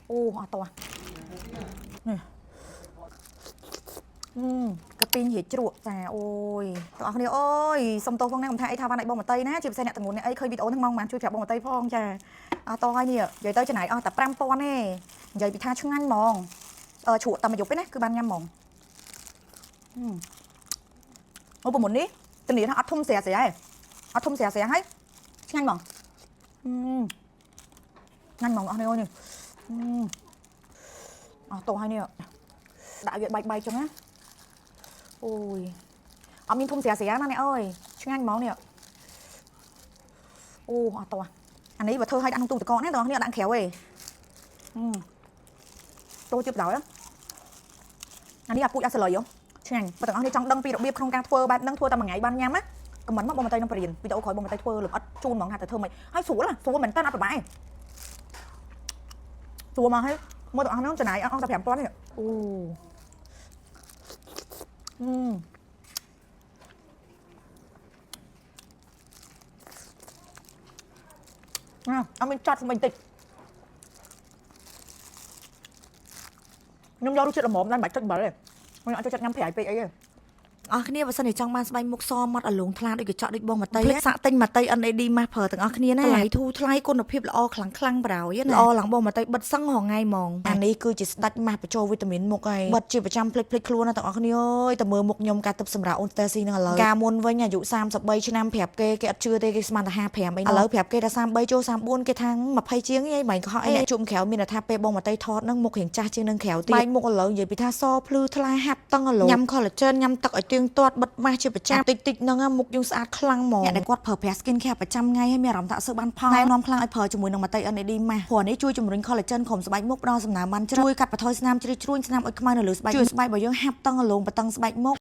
ô to này cái pin gì chuột à ôi tụi anh ơi xong tôi phong nay còn thay thao van này bông mà tây ná chịu xe nè tụi nguồn này ấy khơi video thằng mong mà chui chạm bông mà tây phong chà to hay nhỉ vậy tới trên này tập ram to nè vậy bị tha chung anh mòn chuột tầm mà dục cái này cứ ban nhâm mòn ô bộ một ní tình lý nó thum xẻ xẻ thum xẻ xẻ hết nhanh mòn nhanh mòn anh ơi nè to hay nè đại việt bay cho nhá ôi ông nhìn thùng xẻ xẻ nó này ơi chứ anh máu nè ô to anh ấy và thơ hay ăn tung tụi con ấy đó nè đang khéo ấy tôi chụp giỏi á anh ấy gặp bụi ra sờ lời không chứ anh và tụi ông trong đăng video bia không ca thua bạn đăng thua tầm một ngày ban nhám á cầm bắn mắc bông tay nó bền video khỏi bông tay thua lực ắt chun mỏng hạt thơ mày hay số mình tan ăn bài số mà hay mua tụi ông nó trên này ông tập hẻm toán này ông mình chặt mình tịch nhưng do chuyện là mồm đang bạch chân bẩn này mình cho chặt ngắm thẻ ấyគ្នាបើសិនជាចង់បានស្បែកមុខសមាត់ឲ្យលងថ្លាដូចកញ្ចក់ដូចបងមកតៃសាក់ទិញមកតៃ NAD មកប្រើទាំងអស់គ្នាណាថ្លៃធូរថ្លៃគុណភាពល្អខ្លាំងប្រហើយណាល្អឡើងបងមកតៃបិទសឹងរងថ្ងៃហ្មងអានេះគឺជាស្ដាច់ម៉ាស់បញ្ចូលវីតាមីនមុខហើយបិទជាប្រចាំភ្លេចខ្លួនណាទាំងអស់គ្នាអើយតែមើលមុខខ្ញុំការទឹកសម្រាប់អូនតែស៊ីនឹងឥឡូវការមុនវិញអាយុ33ឆ្នាំប្រាប់គេអត់ជឿទេគេស្មានតែ55អីឥឡូវប្រាប់គេថា33ចូល34គេថា20ជាងអីមិនខុសអីអ្នកជុំក្រៅមានថាពេលបងមកតៃថតហ្នឹងមុខរៀងចាស់ជាងនឹងក្រៅទៀតបែកមុខឥឡូវនិយាយពីថាសភ្លឺថ្លាហាប់តឹងឥឡូវញ៉ាំ collagen ញ៉ាំទឹកឲ្យទៀងទាត់បិទម៉ាស់ជាប្រចាំតិចហ្នឹងមុខយើងស្អាតខ្លាំងហ្មងអ្នកដែលគាត់ប្រើប្រាស់ skin care ប្រចាំថ្ងៃហើយមានអារម្មណ៍ថាសើបានផលណែនាំខ្លាំងឲ្យប្រើជាមួយនឹងមកតៃ NAD ម៉ាស់ព្រោះនេះជួយជំរុញ collagen ក្រុមស្បែកមុខផ្ដល់សំណើមបានច្រើនជួយកាត់បន្ថយស្នាមជ្រីជ្រួញស្នាមអុចខ្មៅនៅលើស្បែកជួយស្បែករបស់យើងហាប់តឹងរលោងបតឹងស្បែកមុខ